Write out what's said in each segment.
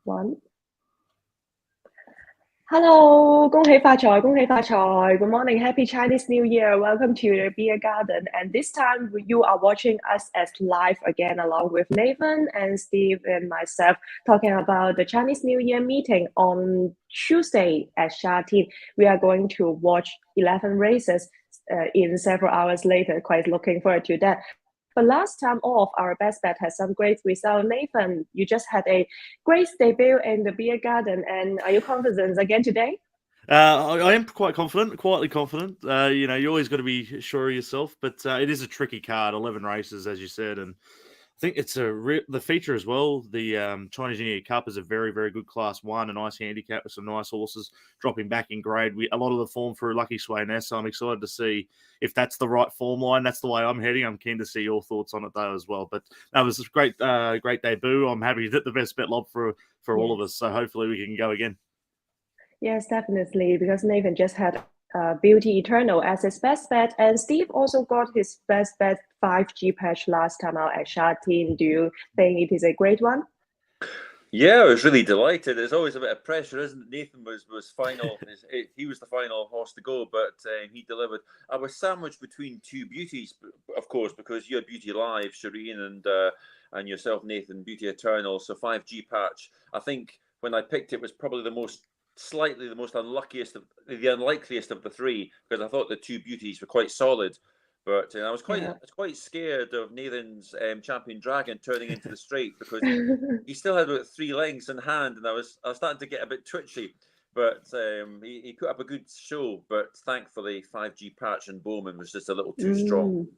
One. Hello, 恭喜发财，恭喜发财. Good morning, Happy Chinese New Year. Welcome to the beer garden. And this time you are watching us as live again, along with Nathan and Steve and myself, talking about the Chinese New Year meeting on Tuesday at Charene. We are going to watch 11 races in several hours later. Quite looking forward to that. But last time off, our best bet had some great result. Nathan, you just had a great debut in the beer garden, and are you confident again today? I am quite confident, quietly confident. You always got to be sure of yourself, but it is a tricky card. 11 races, as you said, and I think it's the feature as well. The Chinese New Year Cup is a very, very good Class One, a nice handicap with some nice horses dropping back in grade. A lot of the form through Lucky Sway Ness, so I'm excited to see if that's the right form line. That's the way I'm heading. I'm keen to see your thoughts on it though as well. But that was a great debut. I'm happy that the best bet lob for all of us. Yes. So hopefully we can go again. Yes, definitely, because Nathan just had Beauty Eternal as his best bet, and Steve also got his best bet 5G patch last time out at Charlton. Do you think it is a great one? Yeah, I was really delighted. There's always a bit of pressure, isn't it? Nathan was final. He was the final horse to go, but he delivered. I was sandwiched between two beauties, of course, because you had Beauty Live, Charene, and yourself, Nathan, Beauty Eternal. So 5G patch. I think when I picked it was probably slightly the most the unlikeliest of the three, because I thought the two beauties were quite solid. But I Yeah. was quite scared of Nathan's Champion Dragon turning into the straight, because he still had about three lengths in hand, and I was starting to get a bit twitchy. But he put up a good show. But thankfully, 5G patch and Bowman was just a little too strong. Mm.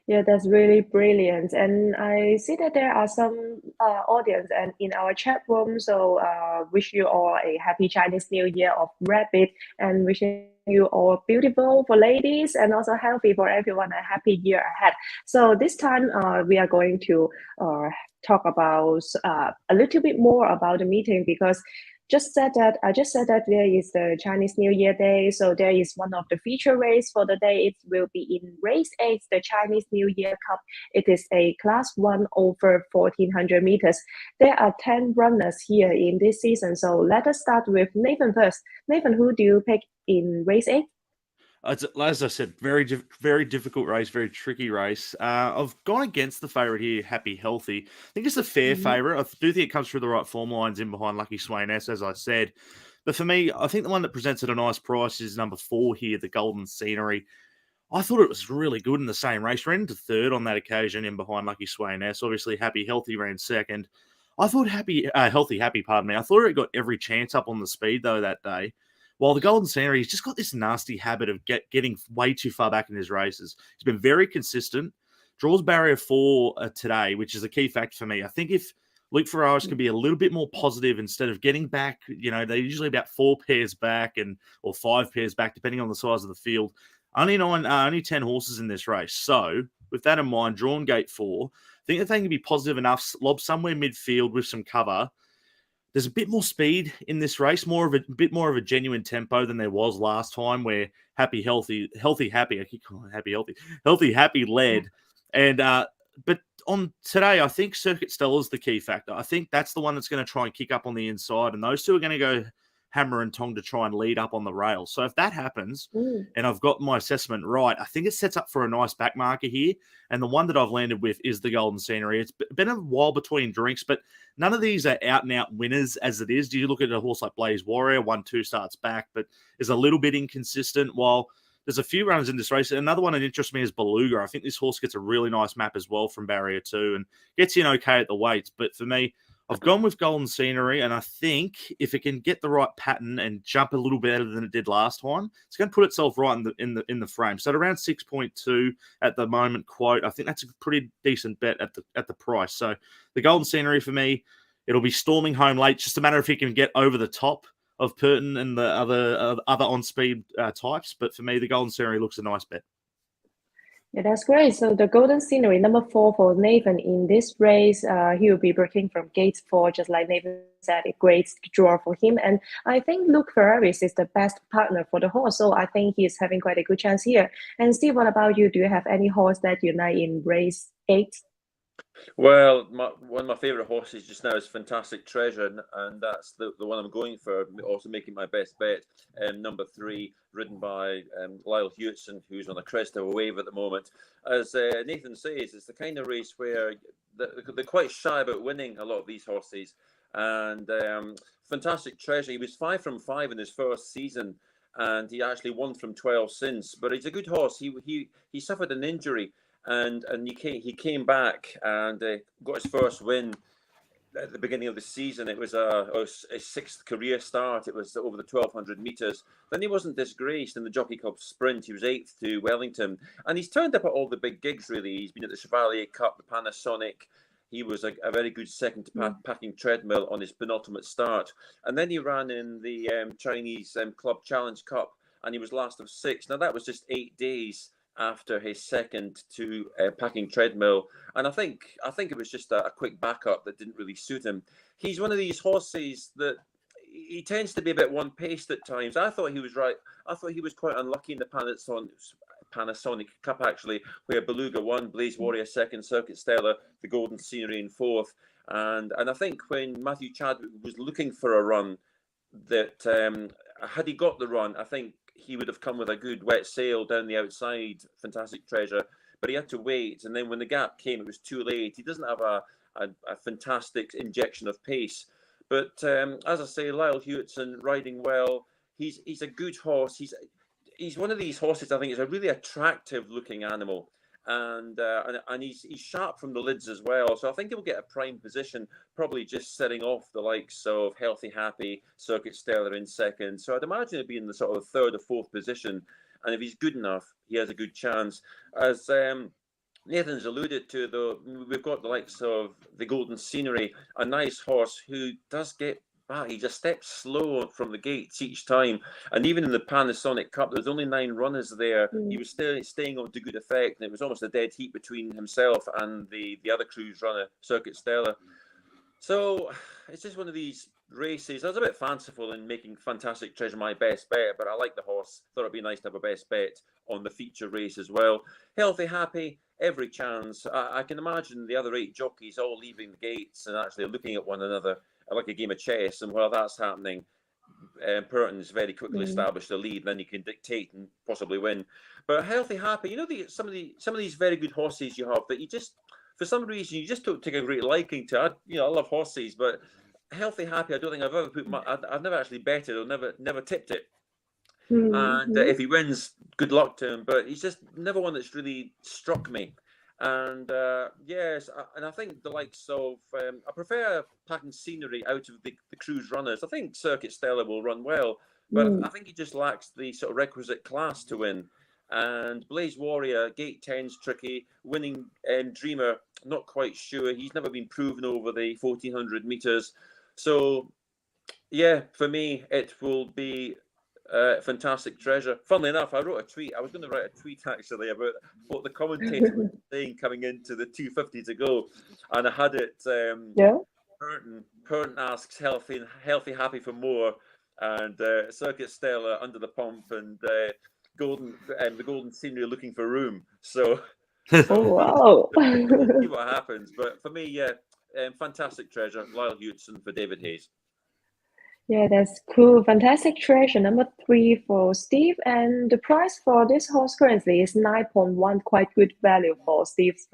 Yeah, that's really brilliant. And I see that there are some audience and in our chat room. So wish you all a happy Chinese New Year of Rabbit, and wishing you all beautiful for ladies and also healthy for everyone. A happy year ahead. So this time we are going to talk about a little bit more about the meeting, because I just said that there is the Chinese New Year day, so there is one of the feature race for the day. It will be in race 8, the Chinese New Year Cup. It is a class 1 over 1400 meters. There are 10 runners here in this season, so let us start with Nathan first. Nathan, who do you pick in race 8? As I said, very difficult race, very tricky race. I've gone against the favourite here, Happy Healthy. I think it's a fair Mhm. favourite. I do think it comes through the right form lines in behind Lucky Swain S, as I said. But for me, I think the one that presents at a nice price is number 4 here, the Golden Scenery. I thought it was really good in the same race. Ran into third on that occasion in behind Lucky Swain S. Obviously, Happy Healthy ran second. I thought Happy, pardon me. I thought it got every chance up on the speed though that day. While the Golden Scenery, he's just got this nasty habit of getting way too far back in his races. He's been very consistent. Draws barrier 4 today, which is a key fact for me. I think if Luke Ferraris can be a little bit more positive instead of getting back, they're usually about 4 pairs back or 5 pairs back, depending on the size of the field. Only 10 horses in this race. So, with that in mind, drawn gate 4, I think if they can be positive enough, lob somewhere midfield with some cover. There's a bit more speed in this race, bit more of a genuine tempo than there was last time, where Happy. I keep calling it Happy led, and but on today, I think Circuit Stella's the key factor. I think that's the one that's going to try and kick up on the inside, and those two are going to go hammer and tong to try and lead up on the rails. So if that happens, Mm. and I've got my assessment right, I think it sets up for a nice back marker here. And the one that I've landed with is the Golden Scenery. It's been a while between drinks, but none of these are out and out winners as it is. Do you look at a horse like Blaze Warrior, 1-2 starts back, but is a little bit inconsistent, while there's a few runners in this race. Another one that interests me is Beluga. I think this horse gets a really nice map as well from barrier 2 and gets in okay at the weights. But for me, I've gone with Golden Scenery, and I think if it can get the right pattern and jump a little better than it did last time, it's going to put itself right in the frame. So at around 6.2 at the moment, quote, I think that's a pretty decent bet at the price. So the Golden Scenery for me, it'll be storming home late. Just a matter of if he can get over the top of Purton and the other on speed types. But for me, the Golden Scenery looks a nice bet. Yeah, that's great. So the Golden Scenery, number 4 for Nathan in this race, he will be breaking from gate 4, just like Nathan said, a great draw for him. And I think Luke Ferraris is the best partner for the horse, so I think he is having quite a good chance here. And Steve, what about you? Do you have any horse that you like in race 8? Well, one of my favourite horses just now is Fantastic Treasure, and that's the one I'm going for. Also making my best bet, number 3, ridden by Lyle Hewitson, who's on a crest of a wave at the moment. As Nathan says, it's the kind of race where they're quite shy about winning, a lot of these horses. And Fantastic Treasure, he was 5 from 5 in his first season, and he actually won from 12 since. But he's a good horse. He suffered an injury, and he came back and got his first win at the beginning of the season. It was a 6th career start. It was over the 1200 meters. Then he wasn't disgraced in the Jockey Club Sprint. He was 8th to Wellington, and he's turned up at all the big gigs. Really, he's been at the Chevalier Cup, the Panasonic. He was a very good second to Packing Treadmill on his penultimate start, and then he ran in the Chinese Club Challenge Cup, and he was last of 6. Now that was just 8 days after his second to Packing Treadmill, and I think it was just a quick backup that didn't really suit him. He's one of these horses that he tends to be a bit one-paced at times. I thought he was right. I thought he was quite unlucky in the Panasonic Cup, actually, where Beluga won, Blaze Warrior second, Circuit Stella, the Golden Scenery in 4th, and I think when Matthew Chadwick was looking for a run, that had he got the run, I think he would have come with a good wet sail down the outside, Fantastic Treasure, but he had to wait. And then when the gap came, it was too late. He doesn't have a fantastic injection of pace. But as I say, Lyle Hewitson riding well. He's a good horse. He's one of these horses, I think, is a really attractive looking animal. And he's sharp from the lids as well. So I think he'll get a prime position, probably just setting off the likes of Healthy Happy, Circuit Stellar in second. So I'd imagine he'll be in the sort of 3rd or 4th position. And if he's good enough, he has a good chance. As Nathan's alluded to, though, we've got the likes of the Golden Scenery, a nice horse who does get back. He just steps slow from the gates each time. And even in the Panasonic Cup, there's only 9 runners there. He was still staying on to good effect, and it was almost a dead heat between himself and the other cruise runner, Circuit Stella. So it's just one of these races. I was a bit fanciful in making Fantastic Treasure my best bet, but I like the horse. Thought it'd be nice to have a best bet on the feature race as well. Healthy Happy, every chance. I can imagine the other 8 jockeys all leaving the gates and actually looking at one another like a game of chess. And while that's happening, Purton's very quickly established a lead, then he can dictate and possibly win. But Healthy Happy, you know, some of these very good horses you have that you just, for some reason, you just don't take a great liking to. I love horses, but Healthy Happy, I don't think I've ever I've never actually betted or never tipped it. And if he wins, good luck to him. But he's just never one that's really struck me. And yes, and I think the likes of I prefer Packing Scenery out of the cruise runners. I think Circuit Stella will run well, but I think he just lacks the sort of requisite class to win. And Blaze Warrior, Gate 10's tricky. Winning Dreamer, not quite sure. He's never been proven over the 1400 meters. So, yeah, for me, it will be Fantastic Treasure. Funnily enough, I wrote a tweet. I was going to write a tweet actually about what the commentator was saying coming into the 250 to go, and I had it. Purton asks Healthy Happy for more, and Circuit Stella under the pump, and the Golden Scenery looking for room. So, wow. See what happens. But for me, yeah, Fantastic Treasure, Lyle Hewitson for David Hayes. Yeah, that's cool. Fantastic Treasure, number 3 for Steve. And the price for this horse currently is 9.1, quite good value for Steve's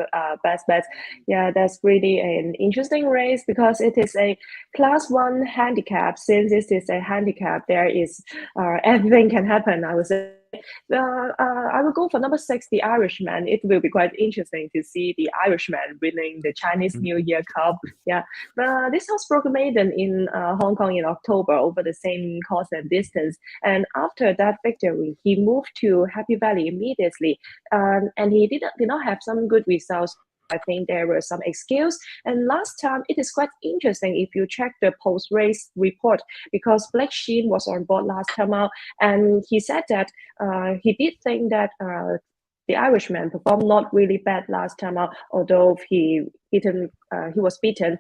best bet. Yeah, that's really an interesting race because it is a class 1 handicap. Since this is a handicap, there is everything can happen, I would say. I will go for number 6, the Irishman. It will be quite interesting to see the Irishman winning the Chinese New Year Cup. Yeah, this horse broke maiden in Hong Kong in October over the same course and distance. And after that victory, he moved to Happy Valley immediately. And he did not have some good results. I think there were some excuse. And last time, it is quite interesting if you check the post-race report, because Blake Sheen was on board last time out, and he said that he did think that the Irishman performed not really bad last time out, although he was beaten.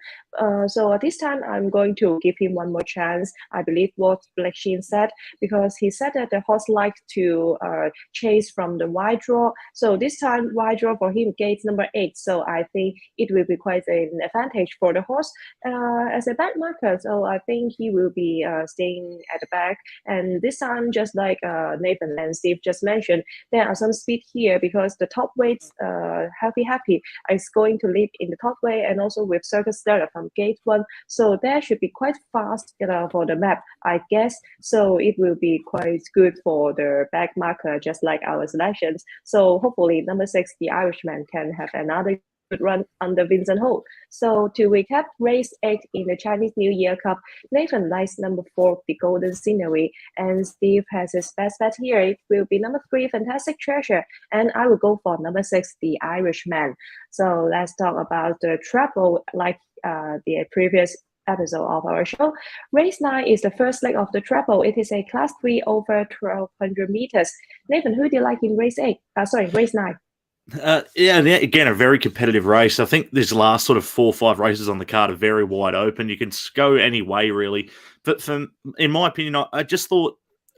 So this time I'm going to give him one more chance. I believe what Black Sheen said, because he said that the horse likes to chase from the wide draw. So this time wide draw for him gates number 8. So I think it will be quite an advantage for the horse as a back marker. So I think he will be staying at the back. And this time, just like Nathan and Steve just mentioned, there are some speed here because the top weights, Happy is going to lead in the top weight, and also with Circus Stellar from gate 1. So that should be quite fast for the map, I guess. So it will be quite good for the back marker, just like our selections. So hopefully number 6, the Irishman, can have another good run under Vincent Ho. So to recap, race 8 in the Chinese New Year Cup, Nathan likes number 4, the Golden Scenery, and Steve has his best bet here. It will be number 3, Fantastic Treasure, and I will go for number 6, the Irishman. So let's talk about the treble, like the previous episode of our show. Race 9 is the first leg of the treble. It is a class 3 over 1,200 meters. Nathan, who do you like in race 8? Race 9. Yeah, again, a very competitive race. I think these last sort of 4 or 5 races on the card are very wide open. You can go any way, really. But in my opinion, I just thought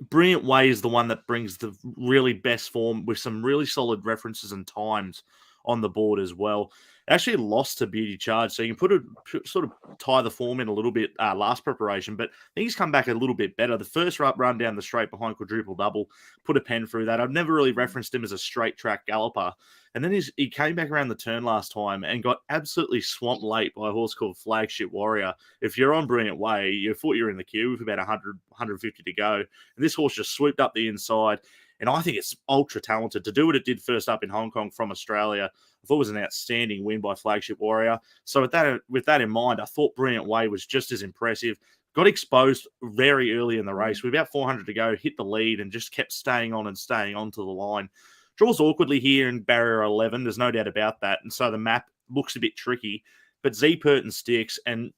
Brilliant Way is the one that brings the really best form with some really solid references and times on the board as well. It actually lost to Beauty Charge, so you can sort of tie the form in a little bit last preparation, but I think he's come back a little bit better. The first run down the straight behind Quadruple Double, put a pen through that. I've never really referenced him as a straight track galloper. And then he came back around the turn last time and got absolutely swamped late by a horse called Flagship Warrior. If you're on Brilliant Way, you thought you were in the queue with about 100, 150 to go. And this horse just swooped up the inside. And I think it's ultra talented. To do what it did first up in Hong Kong from Australia, I thought it was an outstanding win by Flagship Warrior. So with that in mind, I thought Brilliant Way was just as impressive. Got exposed very early in the race. With about 400 to go, hit the lead and just kept staying on to the line. Draws awkwardly here in barrier 11. There's no doubt about that. And so the map looks a bit tricky. But Z Purton sticks. And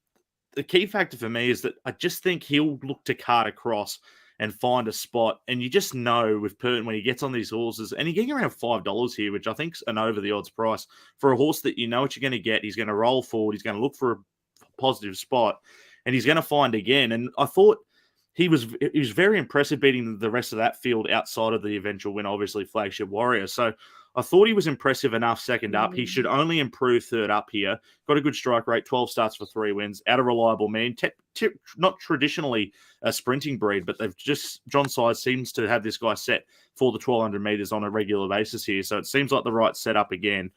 the key factor for me is that I just think he'll look to cart across and find a spot. And you just know with Purton when he gets on these horses, and you're getting around $5 here, which I think is an over the odds price for a horse that you know what you're going to get. He's going to roll forward. He's going to look for a positive spot, and he's going to find again. And I thought he was very impressive beating the rest of that field outside of the eventual win, obviously Flagship Warrior. So I thought he was impressive enough second up. He should only improve third up here. Got a good strike rate, 12 starts for 3 wins. Out a reliable man. Not traditionally a sprinting breed, but John Size seems to have this guy set for the 1,200 meters on a regular basis here. So it seems like the right setup again.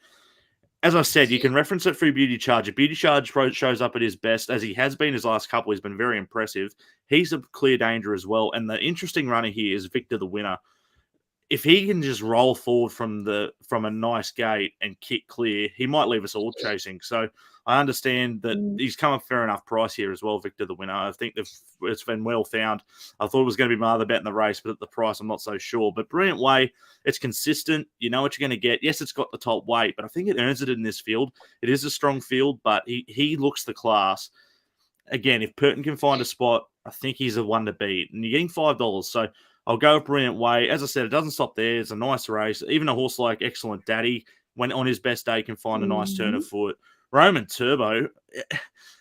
As I said, you can reference it through Beauty Charge. If Beauty Charge shows up at his best, as he has been his last couple, he's been very impressive. He's a clear danger as well. And the interesting runner here is Victor the Winner. If he can just roll forward from a nice gate and kick clear, he might leave us all chasing. So I understand that he's come a fair enough price here as well, Victor the Winner. I think it's been well found. I thought it was going to be my other bet in the race, but at the price, I'm not so sure. But Brilliant Way, it's consistent. You know what you're going to get. Yes, it's got the top weight, but I think it earns it in this field. It is a strong field, but he looks the class. Again, if Purton can find a spot, I think he's a one to beat. And you're getting $5. So I'll go Brilliant Way. As I said, it doesn't stop there. It's a nice race. Even a horse like Excellent Daddy, when on his best day, can find a nice turn of foot. Roman Turbo,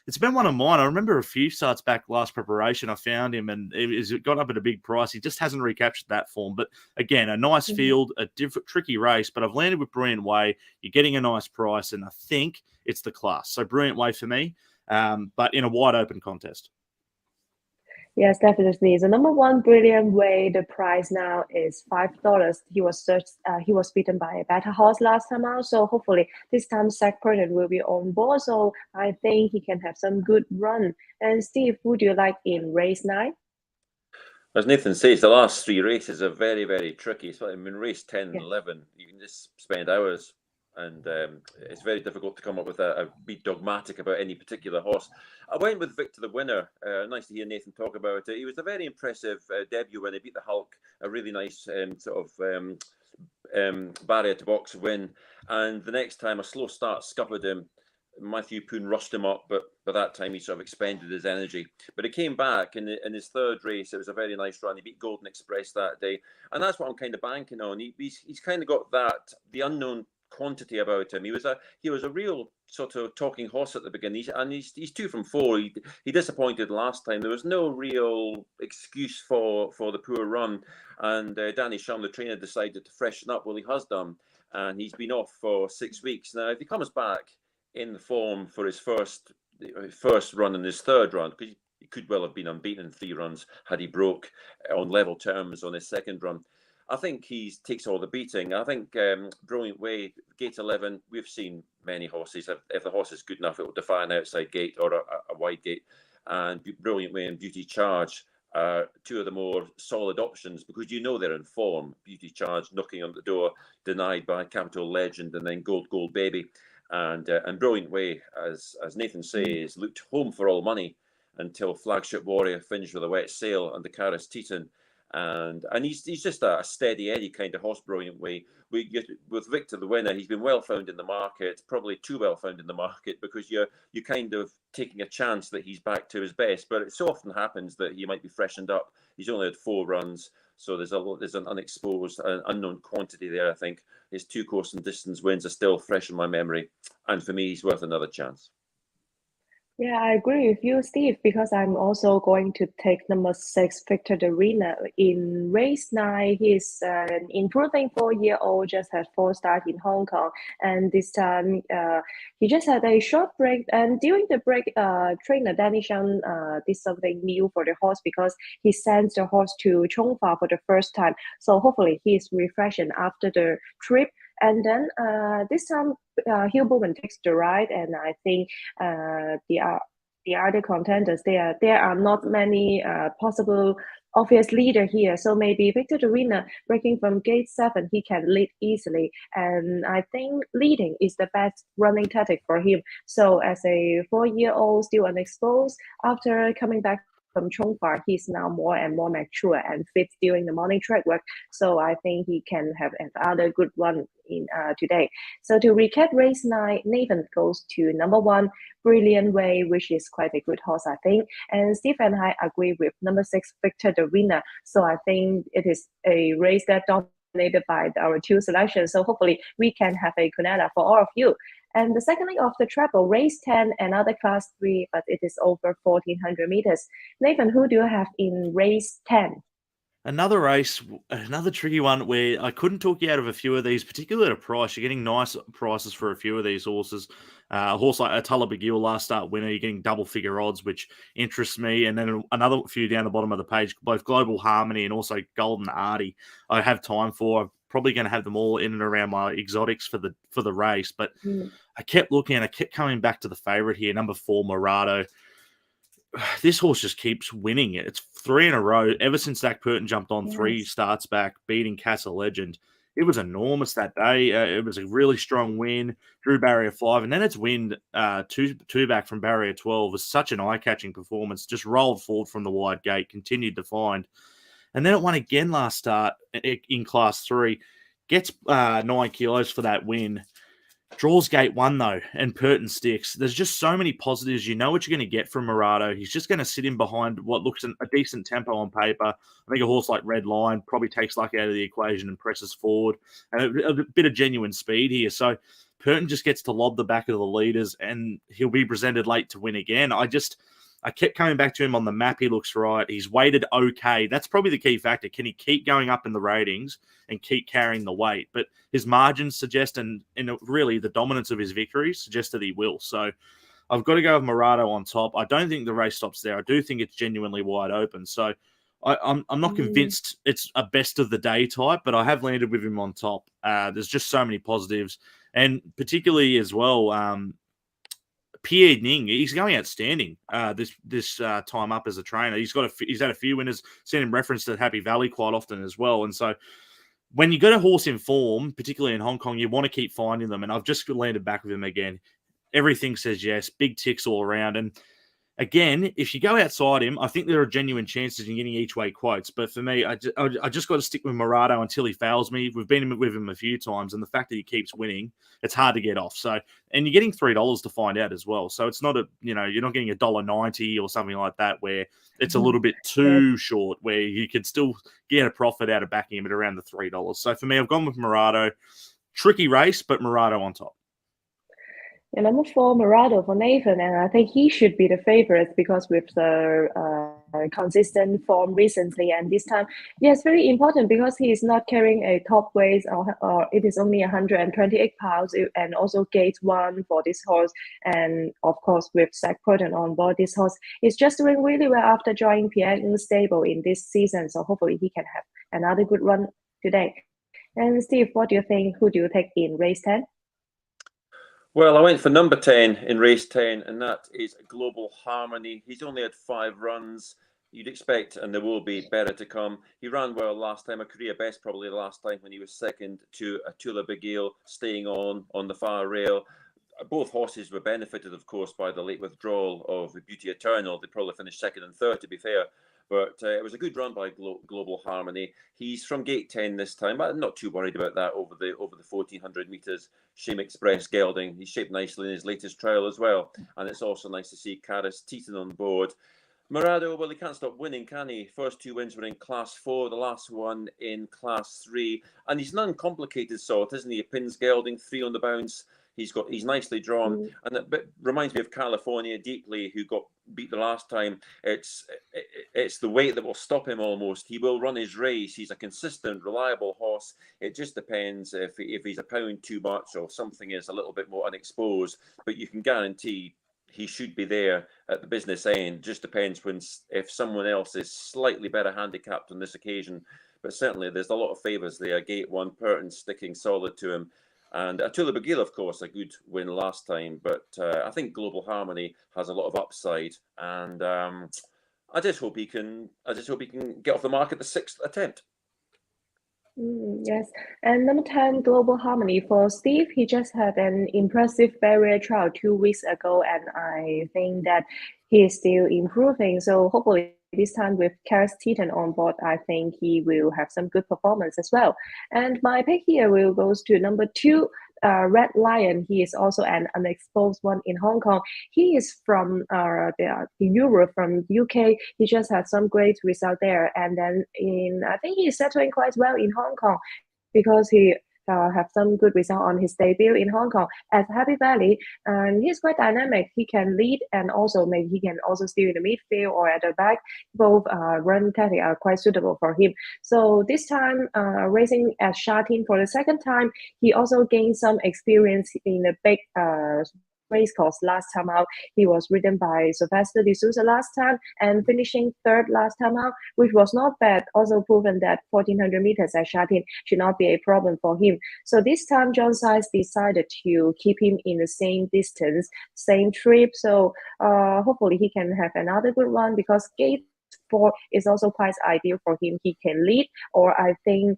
it's been one of mine. I remember a few starts back last preparation, I found him and it got up at a big price. He just hasn't recaptured that form. But again, a nice field, a tricky race, but I've landed with Brilliant Way. You're getting a nice price, and I think it's the class. So Brilliant Way for me, but in a wide open contest. Yes, definitely. The number 1 Brilliant Way, the price now is $5. He was beaten by a better horse last time out, so hopefully this time Zach Purton will be on board. So I think he can have some good run. And Steve, who do you like in race 9? As Nathan says, the last 3 races are very, very tricky. So in race 10 and 11, you can just spend hours. And it's very difficult to come up with be dogmatic about any particular horse. I went with Victor the Winner. Nice to hear Nathan talk about it. He was a very impressive debut when he beat the Hulk. A really nice barrier to box win. And the next time, a slow start scuppered him. Matthew Poon rushed him up, but by that time he sort of expended his energy. But he came back in his third race. It was a very nice run. He beat Golden Express that day, and that's what I'm kind of banking on. He's kind of got the unknown quantity about him. He was a real sort of talking horse at the beginning, he's 2 from 4. He disappointed last time. There was no real excuse for the poor run, and Danny Shum, the trainer, decided to freshen up. Well, he has done, and he's been off for 6 weeks now. If he comes back in the form for his first run and his third run, because he could well have been unbeaten in 3 runs had he broke on level terms on his second run. I think he takes all the beating. I think Brilliant Way, gate 11, we've seen many horses. If the horse is good enough, it will defy an outside gate or a wide gate. And Brilliant Way and Beauty Charge are 2 of the more solid options, because they're in form. Beauty Charge knocking on the door, denied by Capital Legend, and then Gold Baby. And Brilliant Way, as Nathan says, looked home for all money until Flagship Warrior finished with a wet sail under Caris Teton. And he's just a steady Eddie kind of horse, Brilliant Way. With Victor the winner, he's been well found in the market, probably too well found in the market, because you're kind of taking a chance that he's back to his best. But it so often happens that he might be freshened up. He's only had 4 runs, so there's an unexposed, unknown quantity there. I think his 2 course and distance wins are still fresh in my memory, and for me, he's worth another chance. Yeah, I agree with you, Steve, because I'm also going to take number 6, Victor Arena. In race 9, he's an improving 4-year-old, just had 4 starts in Hong Kong. And this time, he just had a short break. And during the break, trainer Danny Shan did something new for the horse, because he sends the horse to Chongfa for the first time. So hopefully he's refreshing after the trip. And then this time, Hugh Bowman takes the ride, and I think the other contenders, there are not many possible obvious leader here. So maybe Victor Arena breaking from gate 7, he can lead easily. And I think leading is the best running tactic for him. So as a 4-year-old, still unexposed, after coming back from Chongfa, he's now more and more mature and fit during the morning track work. So I think he can have another good run in today. So to recap race 9, Nathan goes to number 1, Brilliant Way, which is quite a good horse, I think. And Steve and I agree with number 6, Victor the winner. So I think it is a race that dominated by our 2 selections. So hopefully we can have a Cunella for all of you. And the second leg of the treble, race 10, another class 3, but it is over 1,400 meters. Nathan, who do you have in race 10? Another race, another tricky one where I couldn't talk you out of a few of these, particularly at a price. You're getting nice prices for a few of these horses. A horse like Atala Begil, last start winner, you're getting double figure odds, which interests me. And then another few down the bottom of the page, both Global Harmony and also Golden Artie, I have time for. I'm probably going to have them all in and around my exotics for the race. But I kept looking and I kept coming back to the favourite here, number 4, Morado. This horse just keeps winning it. It's 3 in a row. Ever since Zach Purton jumped on 3 starts back, beating Castle Legend. It was enormous that day. It was a really strong win. Drew barrier 5, and then its win two back from barrier 12 was such an eye-catching performance. Just rolled forward from the wide gate, continued to find. And then it won again last start in Class 3. Gets 9 kilos for that win. Draws gate 1, though, and Purton sticks. There's just so many positives. You know what you're going to get from Morado. He's just going to sit in behind what looks a decent tempo on paper. I think a horse like Red Lion probably takes luck out of the equation and presses forward. And a bit of genuine speed here. So Purton just gets to lob the back of the leaders, and he'll be presented late to win again. I kept coming back to him on the map. He looks right. He's weighted okay. That's probably the key factor. Can he keep going up in the ratings and keep carrying the weight? But his margins suggest, and really the dominance of his victories suggest that he will. So I've got to go with Morado on top. I don't think the race stops there. I do think it's genuinely wide open. So I'm not convinced it's a best of the day type, but I have landed with him on top. There's just so many positives. And particularly as well, Pierre Ning, he's going outstanding this time up as a trainer. He's had a few winners, seen him referenced at Happy Valley quite often as well. And so when you got a horse in form, particularly in Hong Kong, you want to keep finding them. And I've just landed back with him again. Everything says yes, big ticks all around. And Again, if you go outside him, I think there are genuine chances in getting each way quotes. But for me, I just got to stick with Murado until he fails me. We've been with him a few times, and the fact that he keeps winning, it's hard to get off. So, and you're getting $3 to find out as well. So it's not you're not getting $1.90 or something like that where it's a little bit too short, where you could still get a profit out of backing him at around the $3. So for me, I've gone with Murado. Tricky race, but Murado on top. Yeah, number 4, Murado for Nathan, and I think he should be the favorite because with the consistent form recently, and this time, yes, very important because he is not carrying a top weight, or it is only 128 pounds, and also gate 1 for this horse, and of course with Zach Purton on board, this horse is just doing really well after joining Pierre stable in this season, so hopefully he can have another good run today. And Steve, what do you think? Who do you take in race 10? Well, I went for number 10 in race 10, and that is Global Harmony. He's only had 5 runs. You'd expect, and there will be, better to come. He ran well last time, a career best probably the last time when he was second to Atula Begil, staying on the far rail. Both horses were benefited, of course, by the late withdrawal of Beauty Eternal. They probably finished second and third, to be fair. But it was a good run by Global Harmony. He's from gate 10 this time. I'm not too worried about that over the 1,400 metres. Shame Express gelding. He's shaped nicely in his latest trial as well. And it's also nice to see Caris Teton on board. Murado, well, he can't stop winning, can he? First 2 wins were in Class 4, the last one in Class 3. And he's an uncomplicated sort, isn't he? A pins gelding, 3 on the bounce. He's nicely drawn, and it reminds me of California deeply, who got beat the last time. It's the weight that will stop him almost. He will run his race. He's a consistent, reliable horse. It just depends if he's a pound too much or something is a little bit more unexposed. But you can guarantee he should be there at the business end. Just depends if someone else is slightly better handicapped on this occasion. But certainly there's a lot of favours there. Gate 1, Purton sticking solid to him. And Atula Begil, of course, a good win last time. But I think Global Harmony has a lot of upside. And I just hope he can get off the mark at the 6th attempt. Yes, and number 10, Global Harmony for Steve. He just had an impressive barrier trial 2 weeks ago, and I think that he is still improving. So hopefully this time with Caris Teton on board, I think he will have some good performance as well. And my pick here will goes to number 2, Red Lion. He is also an unexposed one in Hong Kong. He is from Europe, from UK. He just had some great result there, and then I think he is settling quite well in Hong Kong because he have some good result on his debut in Hong Kong at Happy Valley, and he's quite dynamic. He can lead, and also maybe he can also steal in the midfield or at the back. Both run tactics are quite suitable for him. So this time, racing at Charene for the second time, he also gained some experience in the big race course last time out. He was ridden by Sylvester de Souza last time and finishing 3rd last time out, which was not bad. Also proven that 1,400 meters at Charene should not be a problem for him. So this time, John Size decided to keep him in the same distance, same trip. So hopefully he can have another good one because gate 4 is also quite ideal for him. He can lead, or I think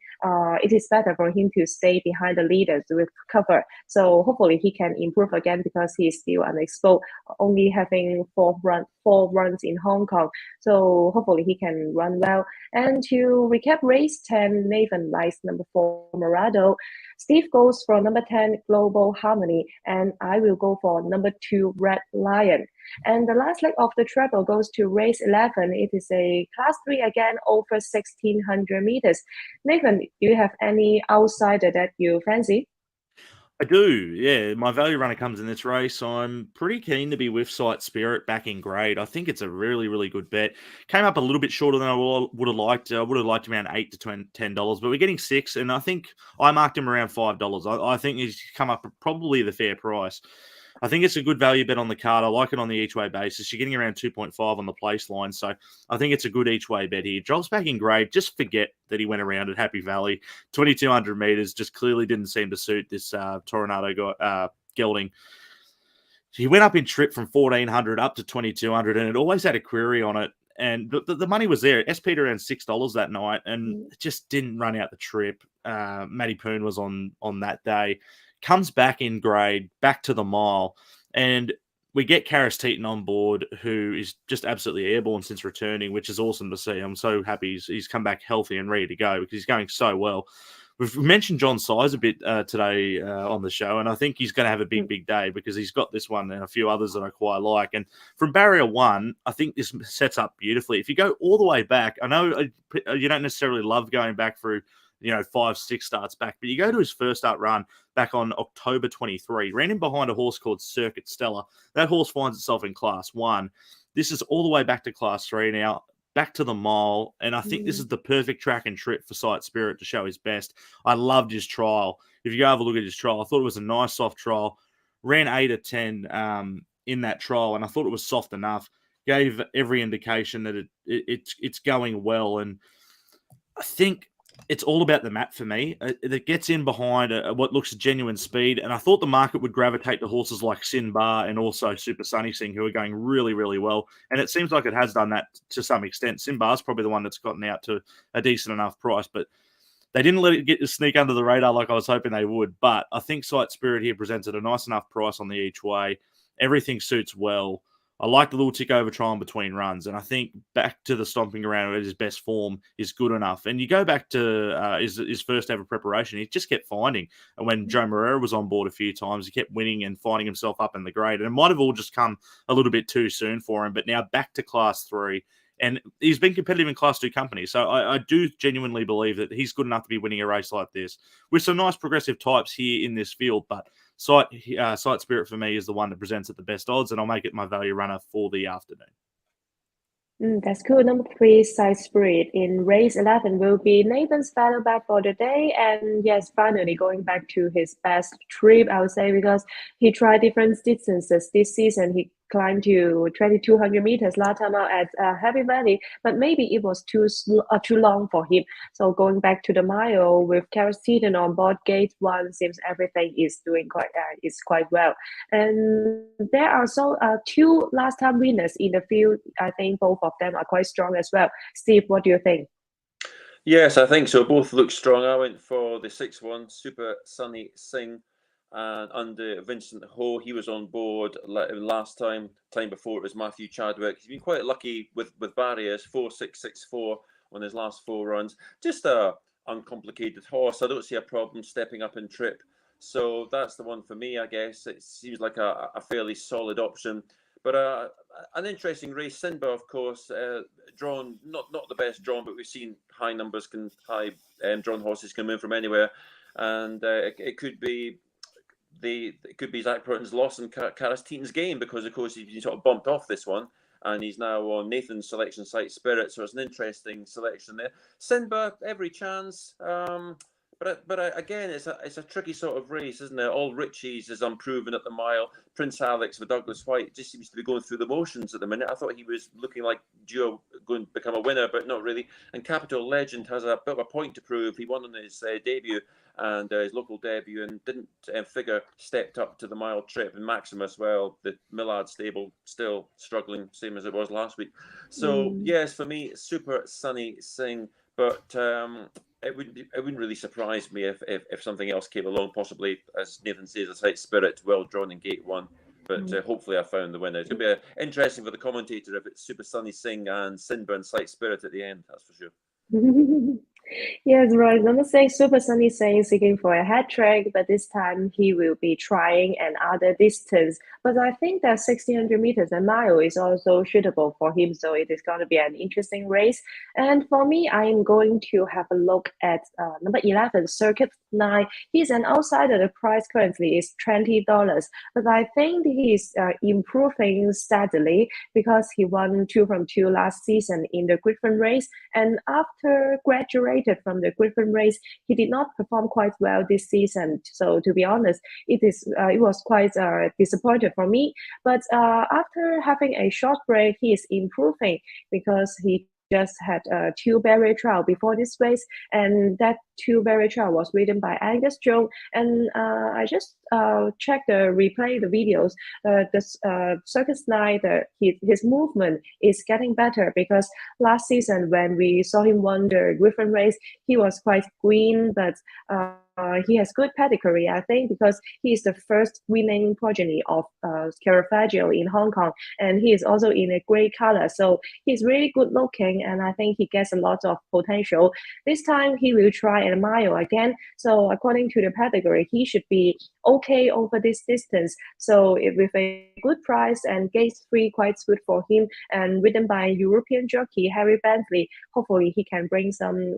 it is better for him to stay behind the leaders with cover. So hopefully he can improve again because he is still unexposed, only having 4 runs in Hong Kong. So hopefully he can run well. And to recap race 10, Nathan likes number 4, Murado. Steve goes for number 10, Global Harmony, and I will go for number 2, Red Lion. And the last leg of the treble goes to race 11. It is a class 3 again, over 1,600 meters. Nathan, do you have any outsider that you fancy? I do, yeah. My value runner comes in this race. I'm pretty keen to be with Sight Spirit back in grade. I think it's a really, really good bet. Came up a little bit shorter than I would have liked. I would have liked around $8 to $10, but we're getting 6, and I think I marked him around $5. I think he's come up probably the fair price. I think it's a good value bet on the card. I like it on the each-way basis. You're getting around 2.5 on the place line, so I think it's a good each-way bet here. Drops back in grade. Just forget that he went around at Happy Valley. 2,200 metres just clearly didn't seem to suit this Toronado gelding. He went up in trip from 1,400 up to 2,200, and it always had a query on it. And the money was there. SP'd around $6 that night, and it just didn't run out the trip. Matty Poon was on that day. Comes back in grade, back to the mile, and we get Karis Teeton on board, who is just absolutely airborne since returning, which is awesome to see. I'm so happy he's come back healthy and ready to go because he's going so well. We've mentioned John Size a bit today on the show, and I think he's going to have a big day because he's got this one and a few others that I quite like. And from barrier one, I think this sets up beautifully. If you go all the way back, I know you don't necessarily love going back through 5, 6 starts back. But you go to his first start run back on October 23, ran in behind a horse called Circuit Stellar. That horse finds itself in Class 1. This is all the way back to Class 3 now, back to the mile. And I think this is the perfect track and trip for Sight Spirit to show his best. I loved his trial. If you go have a look at his trial, I thought it was a nice soft trial. Ran 8 of 10 in that trial, and I thought it was soft enough. Gave every indication that it's going well. And I think it's all about the map for me. It gets in behind what looks a genuine speed, and I thought the market would gravitate to horses like Sin Bar and also Super Sunny Sing, who are going really, really well. And it seems like it has done that to some extent. Sin Bar's probably the one that's gotten out to a decent enough price, but they didn't let it get to sneak under the radar like I was hoping they would. But I think Sight Spirit here presents at a nice enough price on the each way. Everything suits well. I like the little tick over trial in between runs, and I think back to the stomping around at his best form is good enough. And you go back to his first ever preparation, he just kept finding. And when Joe Moreira was on board a few times, he kept winning and finding himself up in the grade. And it might have all just come a little bit too soon for him, but now back to Class 3. And he's been competitive in Class 2 company. So I do genuinely believe that he's good enough to be winning a race like this with some nice progressive types here in this field. But Sight Spirit for me is the one that presents at the best odds, and I'll make it my value runner for the afternoon. That's cool. Number 3, Sight Spirit in race 11 will be Nathan's final bet for the day. And yes, finally going back to his best trip, I would say, because he tried different distances this season. He climbed to 2,200 meters last time out at Happy Valley, but maybe it was too long for him. So going back to the mile with Karis Teeton on board, gate 1 seems everything is doing quite well. And there are 2 last time winners in the field. I think both of them are quite strong as well. Steve, what do you think? Yes, I think so. Both look strong. I went for the 6-1 Super Sunny Sing. And under Vincent Ho, he was on board last time before it was Matthew Chadwick. He's been quite lucky with barriers, 4.664 on his last 4 runs. Just a uncomplicated horse. I don't see a problem stepping up in trip. So that's the one for me, I guess. It seems like a fairly solid option. But an interesting race. Sinba, of course, drawn, not the best drawn, but we've seen high numbers, drawn horses can move from anywhere. And it could be Zach Purton's loss and Karis Teeton's game, because of course he's sort of bumped off this one and he's now on Nathan's selection, Sight Spirit. So it's an interesting selection there. Sinba, every chance. But again, it's a tricky sort of race, isn't it? All Richies is unproven at the mile. Prince Alex with Douglas White just seems to be going through the motions at the minute. I thought he was looking like due going to become a winner, but not really. And Capital Legend has a bit of a point to prove. He won on his debut and his local debut, and didn't figure stepped up to the mile trip. And Maximus, well, the Millard stable still struggling, same as it was last week. So yes, for me, Super Sunny Sing, but it wouldn't really surprise me if something else came along, possibly, as Nathan says, a Sight Spirit, well drawn in gate 1. But hopefully I found the winner. It's going to be interesting for the commentator if it's Super Sunny Sing and Sinba and Sight Spirit at the end, that's for sure. Yes, right. Number 6, Super Sunny Sing, seeking for a hat trick, but this time he will be trying another distance. But I think that 1,600 meters a mile is also suitable for him, so it is going to be an interesting race. And for me, I am going to have a look at number 11, Circuit 9. He's an outsider. The price currently is $20, but I think he's improving steadily because he won 2 from 2 last season in the Griffin race, and after graduating from the Griffin race, he did not perform quite well this season. So to be honest, it was quite disappointing for me. But after having a short break, he is improving because he just had 2 barrier trial before this race, and that 2 barrier trial was ridden by Angus Jones. And I just checked the replay, the videos. The Circus 9, his movement is getting better, because last season when we saw him won the Griffin race, he was quite green, but he has good pedigree, I think, because he is the first winning progeny of Caravaggio in Hong Kong, and he is also in a great color. So he's really good looking, and I think he gets a lot of potential. This time he will try a mile again. So according to the pedigree, he should be okay over this distance. So with a good price and gate 3 quite good for him, and ridden by European jockey Harry Bentley, hopefully he can bring some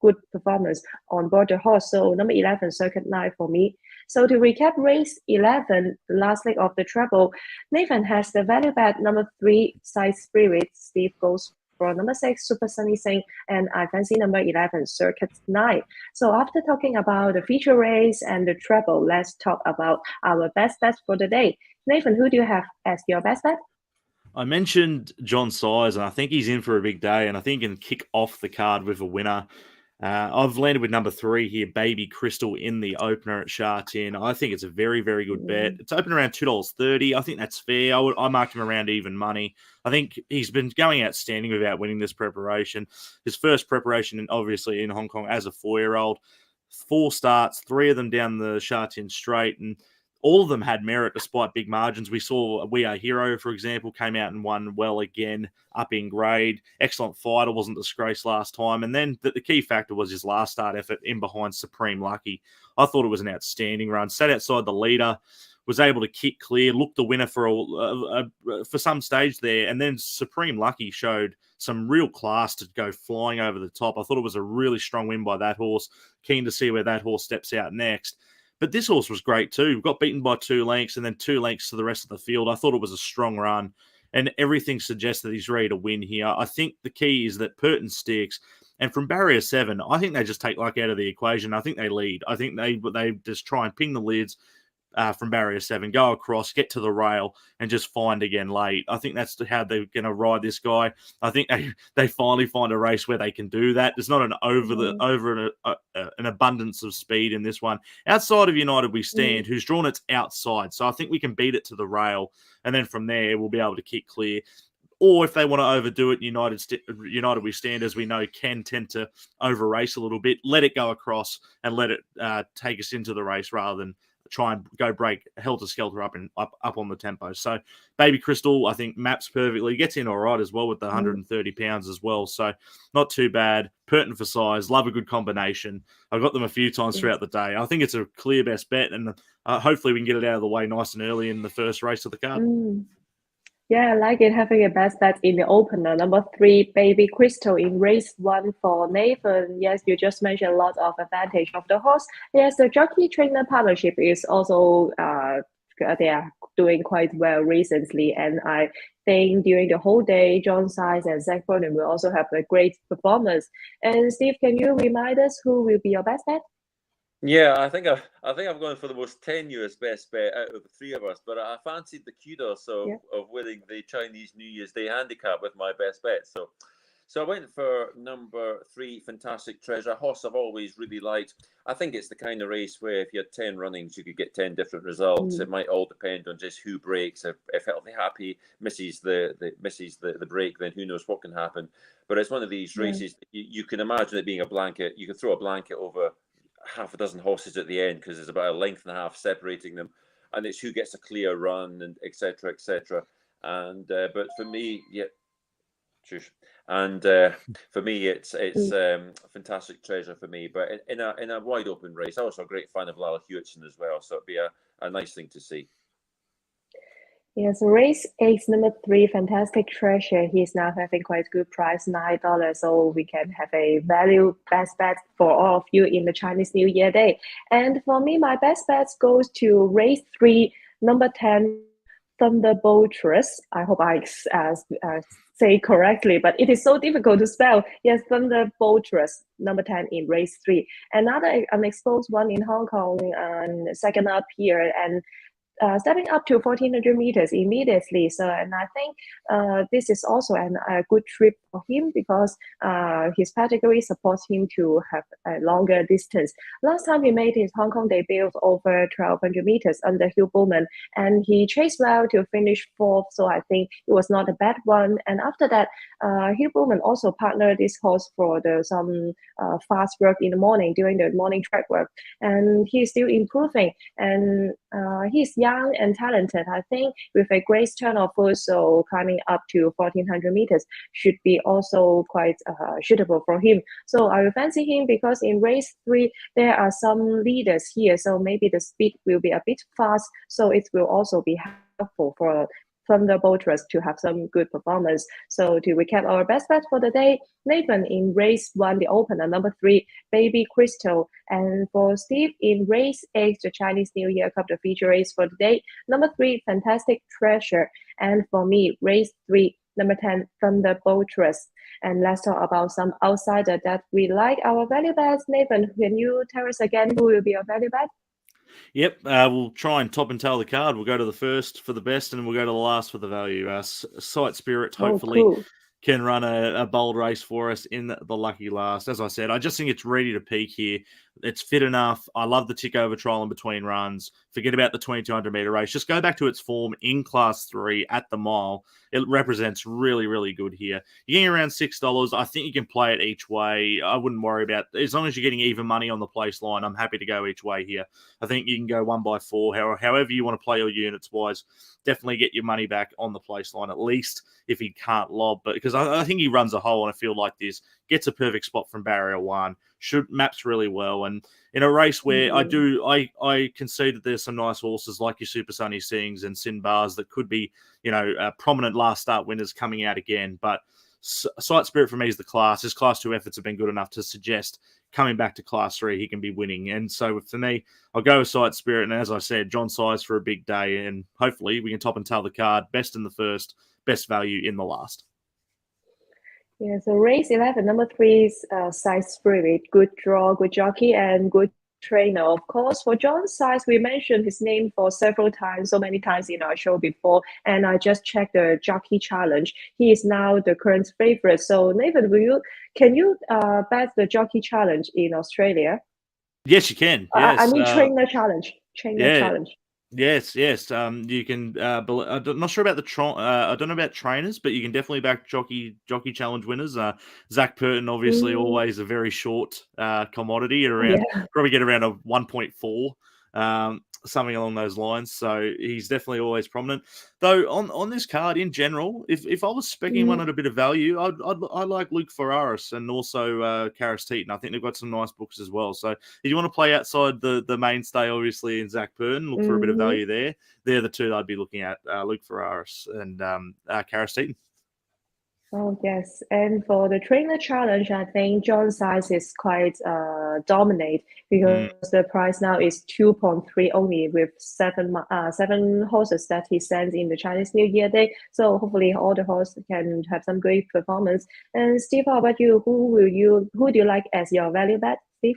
good performance on board the horse. So number 11, Circuit 9 for me. So to recap, race 11, the last leg of the treble, Nathan has the value bet number 3, Side Spirit. Steve goes for number 6, Super Sunny Sing, and I fancy number 11, Circuit 9. So after talking about the feature race and the treble, let's talk about our best bets for the day. Nathan, who do you have as your best bet? I mentioned John Size, and I think he's in for a big day, and I think he can kick off the card with a winner. I've landed with number 3 here, Baby Crystal, in the opener at Charene. I think it's a very, very good bet. It's open around $2.30. I think that's fair. I marked him around even money. I think he's been going outstanding without winning this preparation. His first preparation, obviously, in Hong Kong as a 4-year-old. 4 starts, 3 of them down the Charene straight, and all of them had merit despite big margins. We saw We Are Hero, for example, came out and won well again, up in grade. Excellent fighter, wasn't disgraced last time. And then the key factor was his last start effort in behind Supreme Lucky. I thought it was an outstanding run. Sat outside the leader, was able to kick clear, looked the winner for some stage there. And then Supreme Lucky showed some real class to go flying over the top. I thought it was a really strong win by that horse. Keen to see where that horse steps out next. But this horse was great too. Got beaten by 2 lengths and then 2 lengths to the rest of the field. I thought it was a strong run, and everything suggests that he's ready to win here. I think the key is that Purton sticks, and from barrier 7, I think they just take luck out of the equation. I think they lead. I think they just try and ping the lids from barrier 7, go across, get to the rail, and just find again late. I think that's how they're going to ride this guy. I think they finally find a race where they can do that. There's not an abundance of speed in this one. Outside of United We Stand, who's drawn its outside, so I think we can beat it to the rail, and then from there we'll be able to kick clear. Or if they want to overdo it, United We Stand, as we know, can tend to over race a little bit. Let it go across and let it take us into the race rather than try and go break helter-skelter up on the tempo. So Baby Crystal, I think, maps perfectly. Gets in all right as well with the 130 pounds as well. So not too bad. Pertinent for size. Love a good combination. I've got them a few times throughout the day. I think it's a clear best bet, and hopefully we can get it out of the way nice and early in the first race of the card. Yeah, I like it, having a best bet in the opener. Number 3, Baby Crystal in race 1 for Nathan. Yes, you just mentioned a lot of advantage of the horse. Yes, the jockey trainer partnership is also they are doing quite well recently, and I think during the whole day, John Size and Zach Burnham will also have a great performance. And Steve, can you remind us who will be your best bet? Yeah, I think I'm going for the most tenuous best bet out of the 3 of us, but I fancied the kudos of winning the Chinese New Year's Day handicap with my best bet. So I went for number 3, Fantastic Treasure, a horse I've always really liked. I think it's the kind of race where if you had 10 runnings, you could get 10 different results. It might all depend on just who breaks. If Healthy Happy misses the break, then who knows what can happen. But it's one of these races you can imagine it being a blanket. You can throw a blanket over half a dozen horses at the end because there's about a length and a half separating them, and it's who gets a clear run and etc. And but for me, for me it's Fantastic Treasure for me, but in a wide open race. I'm also a great fan of Lala Hewitson as well, so it'd be a nice thing to see. Yes, race 8, number 3, Fantastic Treasure. He's now having quite good price, $9. So we can have a value best bet for all of you in the Chinese New Year day. And for me, my best bet goes to race 3, number 10, Thunderboltress. I hope I say correctly, but it is so difficult to spell. Yes, Thunderboltress, number 10 in race 3. Another unexposed one in Hong Kong, second up here, and stepping up to 1400 meters immediately. So, and I think this is also a good trip for him because his pedigree supports him to have a longer distance. Last time he made his Hong Kong debut over 1200 meters under Hugh Bowman, and he chased well to finish fourth. So I think it was not a bad one. And after that, Hugh Bowman also partnered this horse for some fast work in the morning during the morning track work, and he's still improving. And he's young and talented. I think with a great turn of foot, so climbing up to 1400 meters should be also quite suitable for him. So I will fancy him because in race 3 there are some leaders here, so maybe the speed will be a bit fast. So it will also be helpful for Thunderbolters to have some good performance. So to recap our best bet for the day, Nathan in race 1, the opener, number 3, Baby Crystal. And for Steve in race 8, the Chinese New Year Cup, the feature race for the day, number 3, Fantastic Treasure. And for me, race 3, number 10, Thunderbolters. And let's talk about some outsider that we like our value bets. Nathan, can you tell us again who will be your value bet? Yep, we'll try and top and tail the card. We'll go to the first for the best, and we'll go to the last for the value. Sight Spirit hopefully cool. can run a bold race for us in the lucky last. As I said, I just think it's ready to peak here. It's fit enough. I love the tick over trial in between runs. Forget about the 2200 meter race. Just go back to its form in Class 3 at the mile. It represents really, really good here. You're getting around $6. I think you can play it each way. I wouldn't worry about, as long as you're getting even money on the place line, I'm happy to go each way here. I think you can go 1x4, however you want to play your units wise. Definitely get your money back on the place line, at least if he can't lob. But because I think he runs a hole on a field like this, gets a perfect spot from barrier 1, maps really well. And in a race where I concede that there's some nice horses like your Super Sunny Sings and Sin Bars that could be, prominent last start winners coming out again. But Sight Spirit for me is the class. His Class 2 efforts have been good enough to suggest coming back to Class 3, he can be winning. And so for me, I'll go with Sight Spirit. And as I said, John Size for a big day. And hopefully we can top and tail the card. Best in the first, best value in the last. Yeah, so race 11, number 3 is Sight Spirit. Good draw, good jockey, and good trainer. Of course, for John Size, we mentioned his name for several times, so many times in our show before, and I just checked the Jockey Challenge. He is now the current favorite. So Nathan, can you bet the Jockey Challenge in Australia? Yes, you can. Yes. I mean Trainer Challenge. Challenge. Yes. You can. I'm not sure about I don't know about trainers, but you can definitely back jockey challenge winners. Zach Purton, obviously, always a very short commodity at around probably get around a 1.4. Something along those lines. So he's definitely always prominent. Though on this card in general, if I was specking one at a bit of value, I'd like Luke Ferraris and also Karis Teaton. I think they've got some nice books as well. So if you want to play outside the mainstay, obviously, in Zach Purton, look for a bit of value there. They're the two that I'd be looking at, Luke Ferraris and Karis Teaton. Oh, yes. And for the Trainer Challenge, I think John Size is quite dominant because the price now is 2.3 only with seven horses that he sends in the Chinese New Year day. So hopefully all the horses can have some great performance. And Steve, how about you? Who do you like as your value bet, Steve?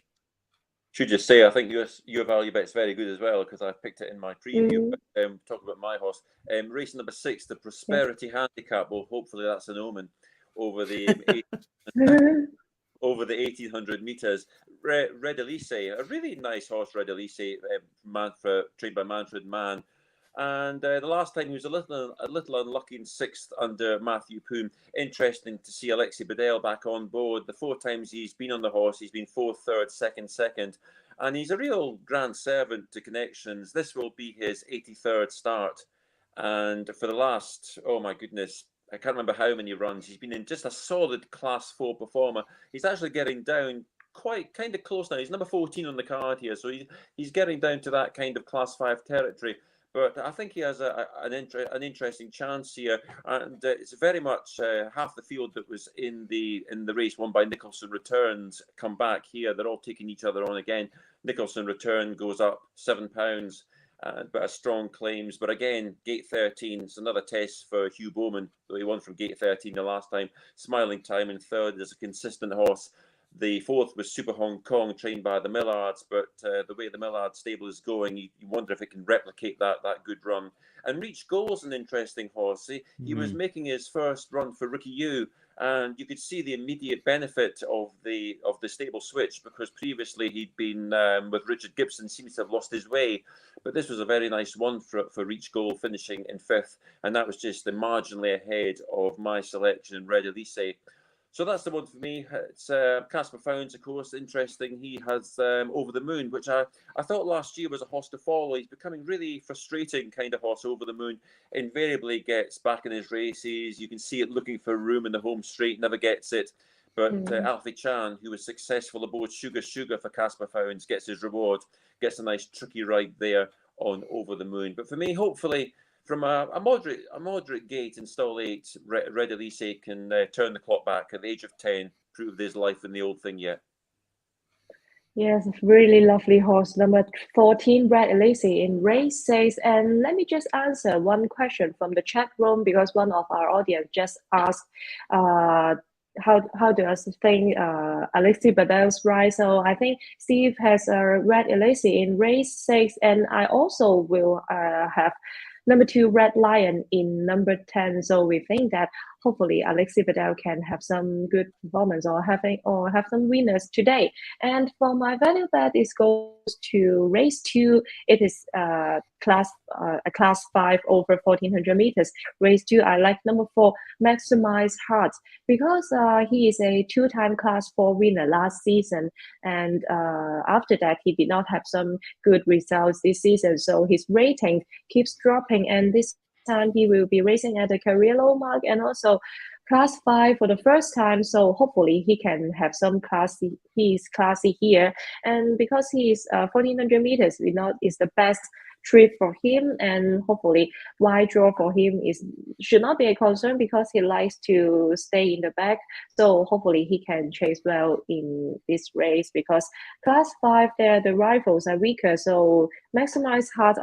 Should just say, I think your value bet's very good as well because I picked it in my preview. But, talk about my horse. Race number 6, the Prosperity Handicap. Well, hopefully that's an omen over the over the 1800 meters. Red Elise, a really nice horse, Red Elise, trained by Manfred Mann. And the last time he was a little unlucky in 6th under Matthew Poon. Interesting to see Alexi Bedell back on board. The 4 times he's been on the horse, he's been 4th, 3rd, 2nd, 2nd. And he's a real grand servant to connections. This will be his 83rd start. And for the last, oh my goodness, I can't remember how many runs. He's been in just a solid Class 4 performer. He's actually getting down kind of close now. He's number 14 on the card here. So he's getting down to that kind of Class 5 territory. But I think he has an interesting chance here, and it's very much half the field that was in the race won by Nicholson Returns come back here. They're all taking each other on again. Nicholson Return goes up £7, but a strong claims. But again, Gate 13 is another test for Hugh Bowman, though he won from Gate 13 the last time. Smiling Time in 3rd is a consistent horse. The fourth was Super Hong Kong, trained by the Millards, but the way the Millard stable is going, you wonder if it can replicate that good run. And Reach Goal's an interesting horse. He was making his first run for Ricky Yu, and you could see the immediate benefit of the stable switch, because previously he'd been with Richard Gibson, seems to have lost his way. But this was a very nice one for Reach Goal, finishing in fifth, and that was just marginally ahead of my selection, Red Elise. So that's the one for me. It's Casper Founds, of course, interesting. He has Over the Moon, which I thought last year was a horse to follow. He's becoming really frustrating kind of horse, Over the Moon. Invariably gets back in his races. You can see it looking for room in the home straight, never gets it. But Alfie Chan, who was successful aboard Sugar for Casper Founds, gets his reward, gets a nice tricky ride there on Over the Moon. But for me, hopefully, from a moderate gate in stall 8, Red Elise can turn the clock back at the age of 10, prove there's life in the old thing yet. Yes, really lovely horse, number 14, Red Elise in race 6. And let me just answer one question from the chat room, because one of our audience just asked, how do I think Alexis Badel's ride? So I think Steve has a Red Elise in race 6, and I also will have number 2, Red Lion in number 10. So we think that hopefully Alexis Badel can have some good performance or have some winners today. And for my value bet, it goes to race 2. It is a class 5 over 1400 meters. Race 2, I like number 4, Maximize Heart, because he is a 2-time class 4 winner last season, and after that he did not have some good results this season, so his rating keeps dropping, and this time he will be racing at the career low mark and also class 5 for the first time. So hopefully he can have some classy. He's classy here, and because he is 1400 meters, we know is the best trip for him, and hopefully wide draw for him should not be a concern, because he likes to stay in the back. So hopefully he can chase well in this race, because class 5 there the rivals are weaker. So Maximize Heart,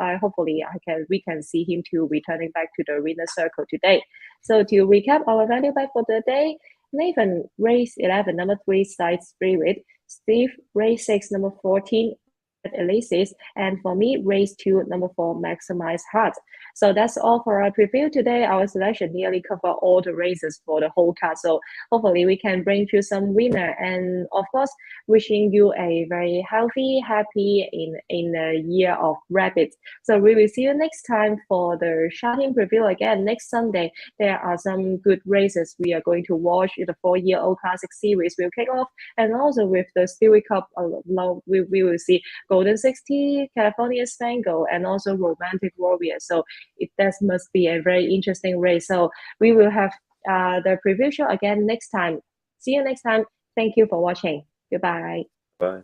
we can see him to returning back to the winner circle today. So to recap our value bet for the day: Nathan, race 11, number 3, Side Spirit; Steve, race 6, number 14, Elysis; and for me, race 2, number 4, Maximize Heart. So that's all for our preview today. Our selection nearly cover all the races for the whole card. So hopefully we can bring you some winner. And of course, wishing you a very healthy, happy in the year of rabbits. So we will see you next time for the Charene preview again. Next Sunday, there are some good races we are going to watch. The 4-year-old Classic Series will kick off. And also with the Stewie Cup, we will see Golden 60, California Spangle, and also Romantic Warrior. So that must be a very interesting race. So we will have the preview show again next time. See you next time. Thank you for watching. Goodbye. Bye.